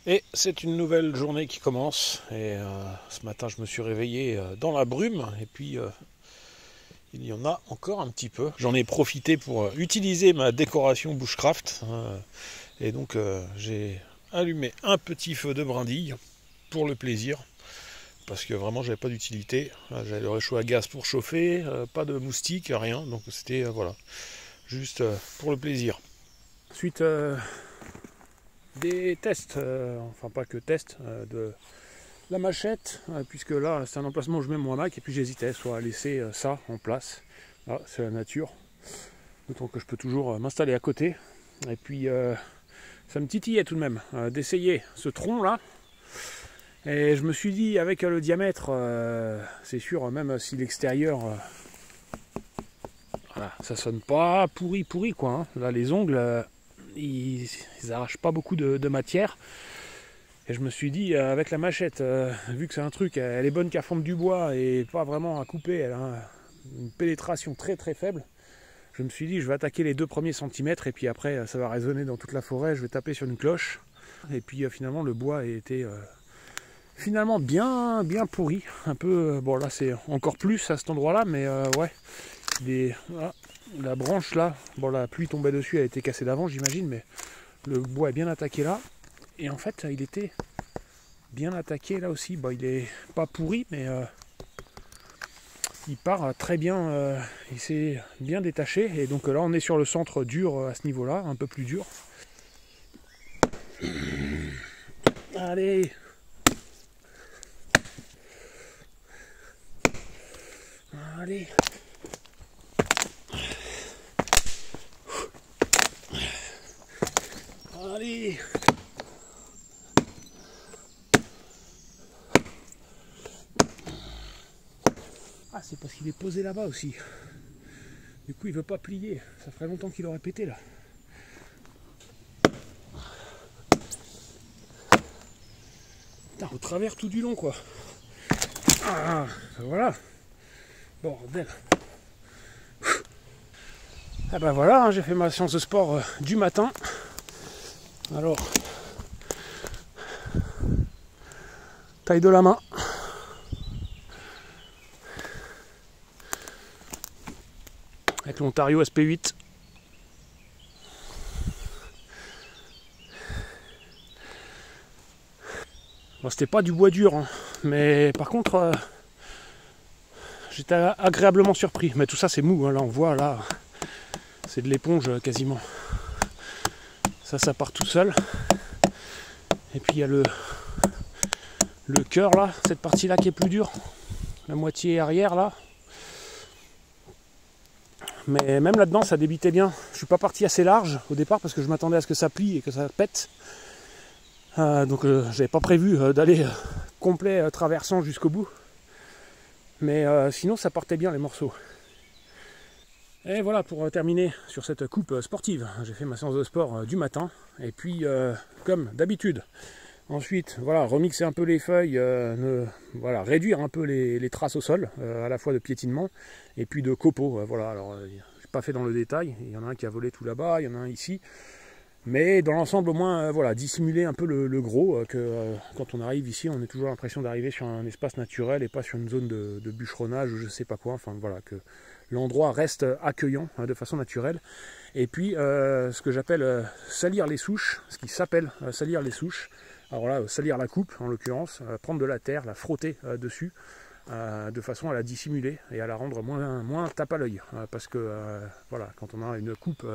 Et c'est une nouvelle journée qui commence. Et ce matin, je me suis réveillé dans la brume. Et puis, il y en a encore un petit peu. J'en ai profité pour utiliser ma décoration bushcraft. Et donc, j'ai allumé un petit feu de brindille pour le plaisir. Parce que vraiment, j'avais pas d'utilité. J'avais le réchaud à gaz pour chauffer. Pas de moustiques, rien. Donc, c'était, voilà, juste pour le plaisir. Ensuite, des tests, enfin pas que tests, de la machette, puisque là c'est un emplacement où je mets mon hamac et puis j'hésitais soit à laisser ça en place. Là c'est la nature, d'autant que je peux toujours m'installer à côté. Et puis ça me titillait tout de même d'essayer ce tronc là. Et je me suis dit avec le diamètre, c'est sûr, même si l'extérieur, voilà, ça sonne pas pourri quoi. Hein. Là les ongles, ils arrachent pas beaucoup de matière. Et je me suis dit, avec la machette, vu que c'est un truc, elle est bonne qu'à fendre du bois et pas vraiment à couper, elle a une pénétration très très faible. Je me suis dit, je vais attaquer les 2 premiers centimètres et puis après, ça va résonner dans toute la forêt, je vais taper sur une cloche. Et puis finalement, le bois a été finalement bien pourri. Un peu, bon là c'est encore plus à cet endroit-là, mais ouais, voilà, la branche là, bon la pluie tombait dessus, elle a été cassée d'avant j'imagine, mais le bois est bien attaqué là. Et en fait, il était bien attaqué là aussi. Bon, il est pas pourri, mais il part très bien. Il s'est bien détaché. Et donc là, on est sur le centre dur à ce niveau-là, un peu plus dur. Allez. Allez. Allez. Ah, c'est parce qu'il est posé là-bas aussi. Du coup, il veut pas plier. Ça ferait longtemps qu'il aurait pété là. Putain, au travers tout du long quoi. Ah, voilà. Bordel. Ah ben voilà, hein, j'ai fait ma séance de sport du matin. Alors, taille de la main. Avec l'Ontario SP8. Bon, c'était pas du bois dur, hein, mais par contre, j'étais agréablement surpris. Mais tout ça c'est mou, hein, là on voit, là, c'est de l'éponge quasiment. Ça part tout seul. Et puis il y a le cœur là, cette partie là qui est plus dure. La moitié arrière là. Mais même là-dedans ça débitait bien. Je suis pas parti assez large au départ parce que je m'attendais à ce que ça plie et que ça pète. Donc j'avais pas prévu d'aller complet traversant jusqu'au bout. Mais sinon ça partait bien les morceaux. Et voilà pour terminer sur cette coupe sportive. J'ai fait ma séance de sport du matin. Et puis comme d'habitude. Ensuite, voilà, remixer un peu les feuilles, voilà, réduire un peu les traces au sol, à la fois de piétinement et puis de copeaux. Voilà, alors j'ai pas fait dans le détail. Il y en a un qui a volé tout là-bas, il y en a un ici. Mais dans l'ensemble, au moins, voilà, dissimuler un peu le gros, que quand on arrive ici, on a toujours l'impression d'arriver sur un espace naturel et pas sur une zone de bûcheronnage ou je sais pas quoi. Enfin voilà, que l'endroit reste accueillant de façon naturelle. Et puis, ce que j'appelle salir les souches, ce qui s'appelle salir les souches. Alors là, salir la coupe en l'occurrence, prendre de la terre, la frotter dessus, de façon à la dissimuler et à la rendre moins tape à l'œil. Parce que voilà, quand on a une coupe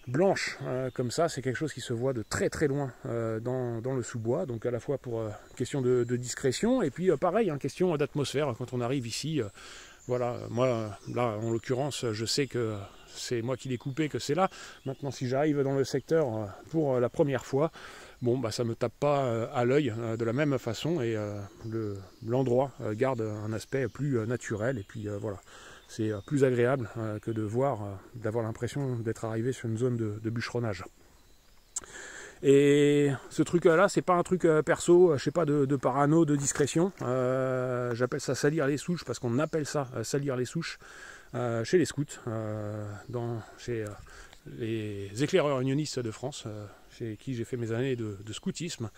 blanche comme ça, c'est quelque chose qui se voit de très très loin dans le sous-bois, donc à la fois pour question de discrétion et puis pareil, hein, question d'atmosphère quand on arrive ici. Voilà, moi là en l'occurrence je sais que c'est moi qui l'ai coupé, que c'est là. Maintenant si j'arrive dans le secteur pour la première fois, bon bah ça me tape pas à l'œil de la même façon et l'endroit garde un aspect plus naturel et puis voilà. C'est plus agréable que de voir, d'avoir l'impression d'être arrivé sur une zone de bûcheronnage. Et ce truc-là, c'est pas un truc perso, je sais pas, de parano, de discrétion. J'appelle ça salir les souches parce qu'on appelle ça salir les souches chez les scouts, chez les éclaireurs unionistes de France, chez qui j'ai fait mes années de scoutisme.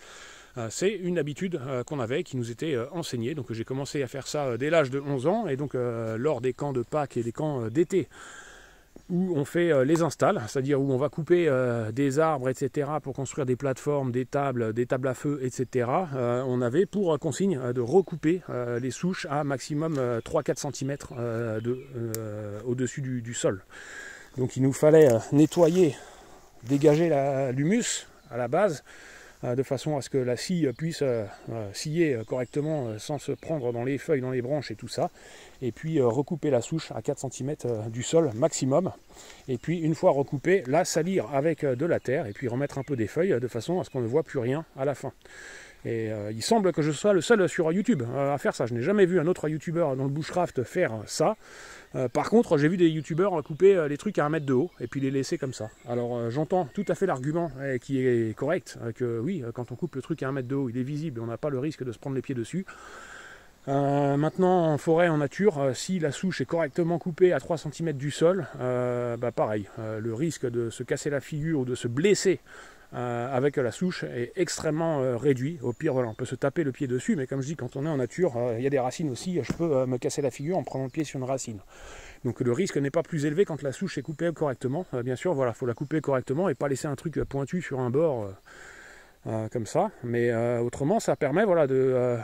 C'est une habitude qu'on avait, qui nous était enseignée. Donc j'ai commencé à faire ça dès l'âge de 11 ans, et donc lors des camps de Pâques et des camps d'été, où on fait les installs, c'est-à-dire où on va couper des arbres, etc., pour construire des plateformes, des tables à feu, etc. On avait pour consigne de recouper les souches à maximum 3-4 cm au-dessus du sol. Donc il nous fallait nettoyer, dégager l'humus à la base, de façon à ce que la scie puisse scier correctement sans se prendre dans les feuilles, dans les branches et tout ça. Et puis recouper la souche à 4 cm du sol maximum. Et puis une fois recoupée, la salir avec de la terre et puis remettre un peu des feuilles de façon à ce qu'on ne voit plus rien à la fin. Et il semble que je sois le seul sur YouTube à faire ça. Je n'ai jamais vu un autre youtubeur dans le bushcraft faire ça. Par contre, j'ai vu des youtubeurs couper les trucs à 1 mètre de haut et puis les laisser comme ça. Alors j'entends tout à fait l'argument qui est correct, que oui, quand on coupe le truc à 1 mètre de haut, il est visible et on n'a pas le risque de se prendre les pieds dessus. Maintenant, en forêt, en nature, si la souche est correctement coupée à 3 cm du sol, pareil, le risque de se casser la figure ou de se blesser avec la souche est extrêmement réduit. Au pire, voilà, on peut se taper le pied dessus, mais comme je dis, quand on est en nature, il y a des racines aussi, je peux me casser la figure en prenant le pied sur une racine. Donc le risque n'est pas plus élevé quand la souche est coupée correctement. Bien sûr, voilà, faut la couper correctement et pas laisser un truc pointu sur un bord comme ça. Mais autrement, ça permet, voilà, de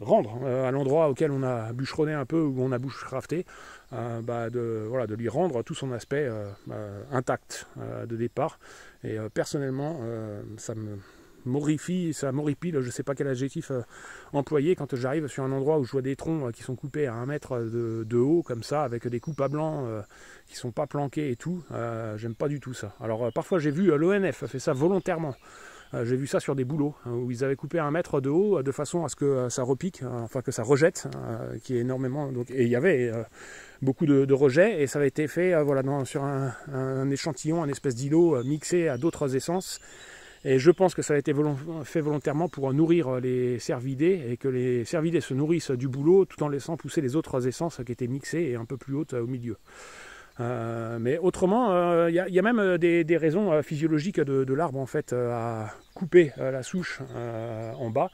rendre à l'endroit auquel on a bûcheronné un peu, ou on a bushcrafté, de lui rendre tout son aspect intact de départ. Et personnellement, ça m'horrifie, ça m'horripile, je ne sais pas quel adjectif employer, quand j'arrive sur un endroit où je vois des troncs qui sont coupés à 1 mètre de haut, comme ça, avec des coupes à blanc qui ne sont pas planquées et tout. J'aime pas du tout ça. Alors parfois j'ai vu l'ONF fait ça volontairement. J'ai vu ça sur des boulots où ils avaient coupé à 1 mètre de haut de façon à ce que ça repique, enfin que ça rejette, qui est énormément. Donc, et il y avait beaucoup de rejets, et ça avait été fait sur un échantillon, un espèce d'îlot mixé à d'autres essences. Et je pense que ça a été fait volontairement pour nourrir les cervidés, et que les cervidés se nourrissent du boulot tout en laissant pousser les autres essences qui étaient mixées et un peu plus hautes au milieu. Mais autrement, il y a même des raisons physiologiques de l'arbre en fait à couper la souche en bas,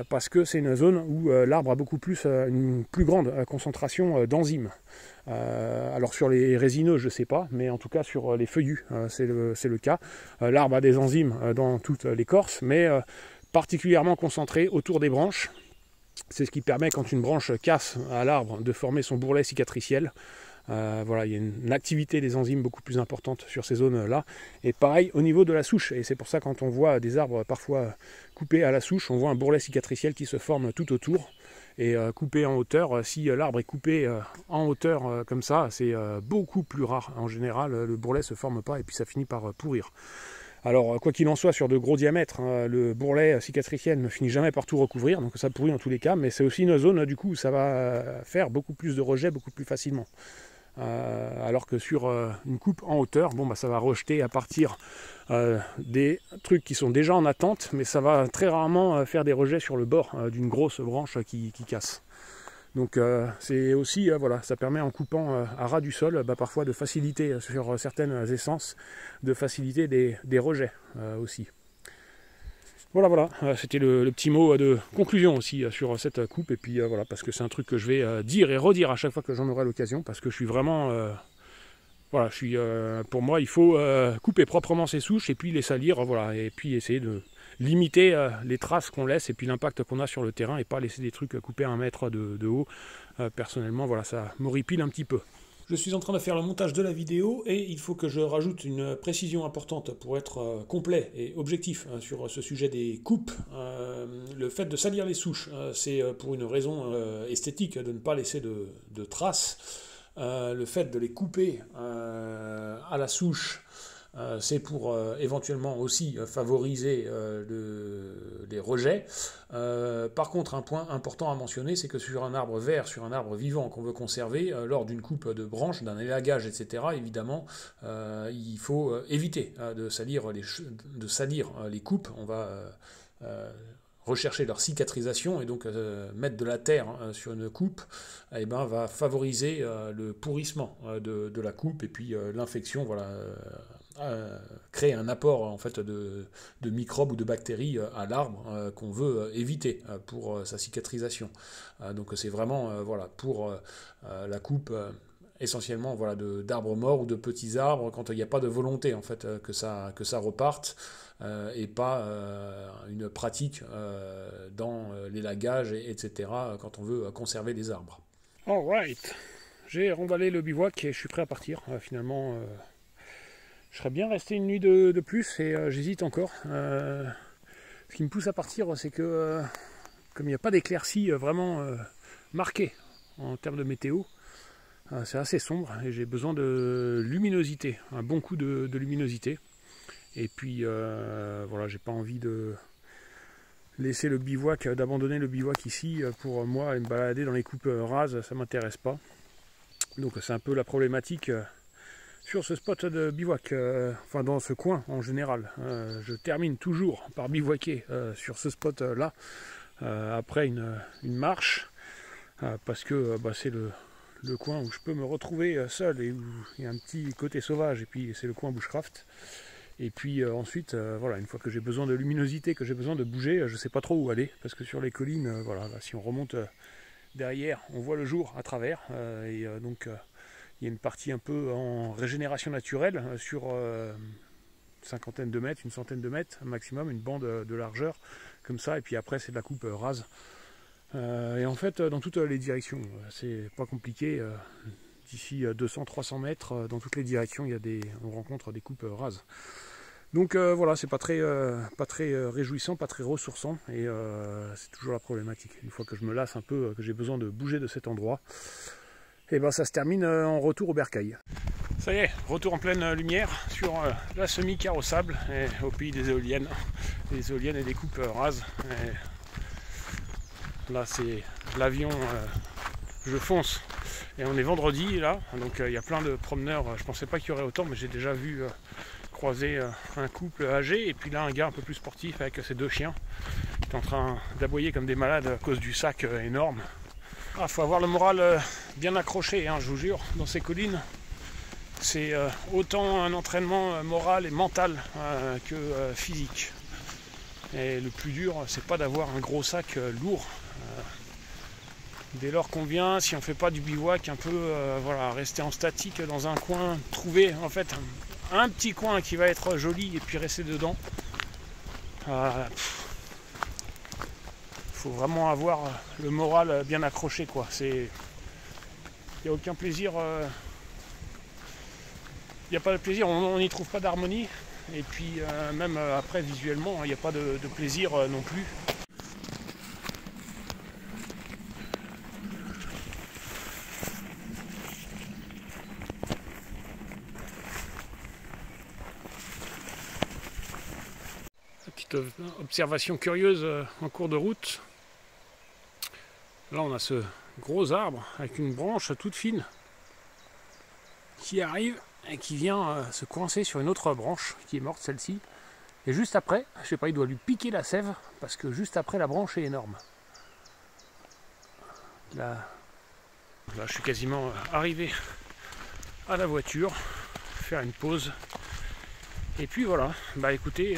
parce que c'est une zone où l'arbre a une plus grande concentration d'enzymes. Alors sur les résineux, je ne sais pas, mais en tout cas sur les feuillus, c'est le cas. L'arbre a des enzymes dans toute l'écorce, mais particulièrement concentrées autour des branches. C'est ce qui permet, quand une branche casse à l'arbre, de former son bourrelet cicatriciel. Voilà, il y a une activité des enzymes beaucoup plus importante sur ces zones-là. Et pareil au niveau de la souche. Et c'est pour ça, quand on voit des arbres parfois coupés à la souche, on voit un bourrelet cicatriciel qui se forme tout autour. Et coupé en hauteur, si l'arbre est coupé en hauteur comme ça, c'est beaucoup plus rare. En général, le bourrelet ne se forme pas et puis ça finit par pourrir. Alors, quoi qu'il en soit, sur de gros diamètres, le bourrelet cicatriciel ne finit jamais par tout recouvrir, donc ça pourrit dans tous les cas, mais c'est aussi une zone du coup où ça va faire beaucoup plus de rejets beaucoup plus facilement. Alors que sur une coupe en hauteur, ça va rejeter à partir des trucs qui sont déjà en attente, mais ça va très rarement faire des rejets sur le bord d'une grosse branche qui casse. Donc c'est aussi, ça permet, en coupant à ras du sol, parfois de faciliter sur certaines essences, de faciliter des rejets aussi. Voilà, c'était le petit mot de conclusion aussi sur cette coupe, et puis voilà, parce que c'est un truc que je vais dire et redire à chaque fois que j'en aurai l'occasion, parce que je suis vraiment... pour moi, il faut couper proprement ses souches et puis les salir, voilà, et puis essayer de limiter les traces qu'on laisse et puis l'impact qu'on a sur le terrain, et pas laisser des trucs coupés à 1 mètre de haut. Personnellement, voilà, ça m'horripile un petit peu. Je suis en train de faire le montage de la vidéo, et il faut que je rajoute une précision importante pour être complet et objectif sur ce sujet des coupes. Le fait de salir les souches, c'est pour une raison esthétique, de ne pas laisser de traces. Le fait de les couper à la souche, c'est pour éventuellement aussi favoriser les rejets. Par contre, un point important à mentionner, c'est que sur un arbre vert, sur un arbre vivant qu'on veut conserver, lors d'une coupe de branches, d'un élagage, etc., évidemment, il faut éviter de salir les coupes. On va rechercher leur cicatrisation, et donc mettre de la terre sur une coupe, eh ben, va favoriser le pourrissement de la coupe, et puis l'infection, voilà, créer un apport en fait de microbes ou de bactéries à l'arbre qu'on veut éviter pour sa cicatrisation. Donc c'est vraiment voilà, pour la coupe essentiellement voilà, d'arbres morts ou de petits arbres, quand il n'y a pas de volonté en fait que ça reparte, et pas une pratique dans l'élagage, etc., quand on veut conserver les arbres. Alright, j'ai remballé le bivouac et je suis prêt à partir. Finalement, je serais bien resté une nuit de plus, et j'hésite encore. Ce qui me pousse à partir, c'est que comme il n'y a pas d'éclaircie vraiment marquée en termes de météo, c'est assez sombre et j'ai besoin de luminosité, un bon coup de luminosité. Et puis voilà, j'ai pas envie de laisser le bivouac, d'abandonner le bivouac ici pour moi et me balader dans les coupes rases, ça m'intéresse pas. Donc c'est un peu la problématique sur ce spot de bivouac, enfin dans ce coin en général. Je termine toujours par bivouaquer sur ce spot là après une marche, parce que c'est le coin où je peux me retrouver seul et où il y a un petit côté sauvage, et puis c'est le coin bushcraft. Et puis ensuite, voilà, une fois que j'ai besoin de luminosité, que j'ai besoin de bouger, je ne sais pas trop où aller, parce que sur les collines, voilà, là, si on remonte derrière, on voit le jour à travers, et donc il y a une partie un peu en régénération naturelle sur cinquantaine de mètres, une centaine de mètres maximum, une bande de largeur comme ça, et puis après c'est de la coupe rase. Et en fait, dans toutes les directions, c'est pas compliqué. D'ici 200-300 mètres, dans toutes les directions, on rencontre des coupes rases. Donc voilà, c'est pas très réjouissant, pas très ressourçant, et c'est toujours la problématique. Une fois que je me lasse un peu, que j'ai besoin de bouger de cet endroit, et ben ça se termine en retour au bercail. Ça y est, retour en pleine lumière sur la semi-carrossable, au pays des éoliennes et des coupes rases. Et là c'est l'avion, je fonce. Et on est vendredi là, donc il y a plein de promeneurs. Je pensais pas qu'il y aurait autant, mais j'ai déjà vu croiser un couple âgé, et puis là un gars un peu plus sportif avec ses deux chiens qui est en train d'aboyer comme des malades à cause du sac énorme. Ah, faut avoir le moral bien accroché, hein, je vous jure, dans ces collines. C'est autant un entraînement moral et mental que physique. Et le plus dur, c'est pas d'avoir un gros sac lourd. Dès lors qu'on vient, si on ne fait pas du bivouac, un peu voilà, rester en statique dans un coin, trouver en fait un petit coin qui va être joli et puis rester dedans. Faut vraiment avoir le moral bien accroché, quoi. Il n'y a aucun plaisir. Il n'y a pas de plaisir, on n'y trouve pas d'harmonie. Et puis même après visuellement, il n'y a pas de plaisir non plus. Petite observation curieuse en cours de route. Là on a ce gros arbre avec une branche toute fine qui arrive et qui vient se coincer sur une autre branche qui est morte, celle-ci. Et juste après, je sais pas, il doit lui piquer la sève parce que juste après la branche est énorme. Là je suis quasiment arrivé à la voiture, faire une pause. Et puis voilà, bah écoutez,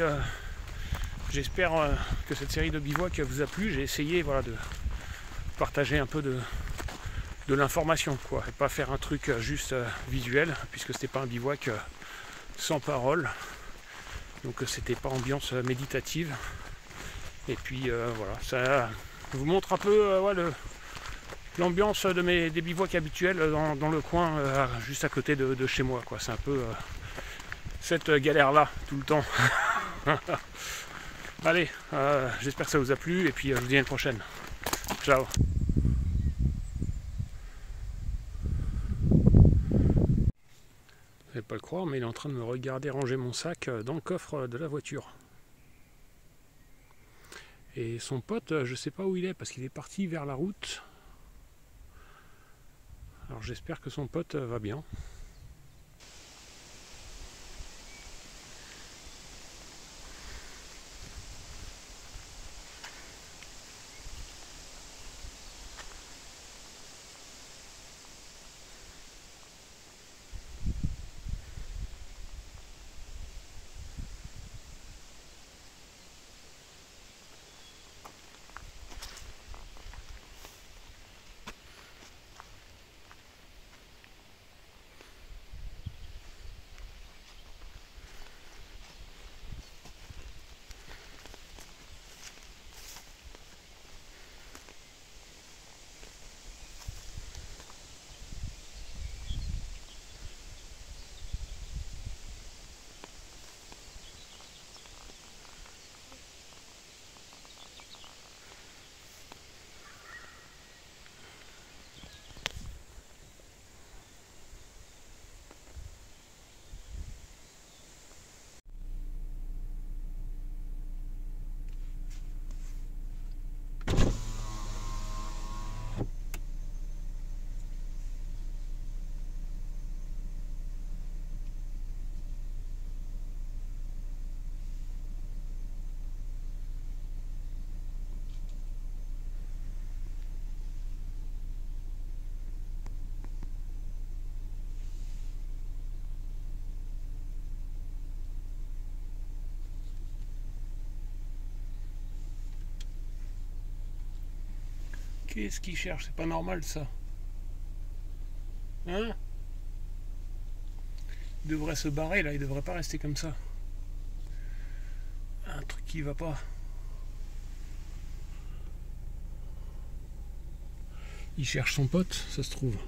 j'espère que cette série de bivouac vous a plu. J'ai essayé voilà, de partager un peu de l'information, quoi, et pas faire un truc juste visuel, puisque c'était pas un bivouac sans parole, donc c'était pas ambiance méditative. Et puis voilà, ça vous montre un peu l'ambiance des bivouacs habituels dans le coin juste à côté de chez moi, quoi. C'est un peu cette galère là tout le temps. Allez, j'espère que ça vous a plu, et puis je vous dis à une prochaine. Ciao. Vous n'allez pas le croire, mais il est en train de me regarder ranger mon sac dans le coffre de la voiture. Et son pote, je sais pas où il est, parce qu'il est parti vers la route. Alors j'espère que son pote va bien. Qu'est-ce qu'il cherche? C'est pas normal ça. Hein? Il devrait se barrer là, il devrait pas rester comme ça. Un truc qui va pas. Il cherche son pote, ça se trouve.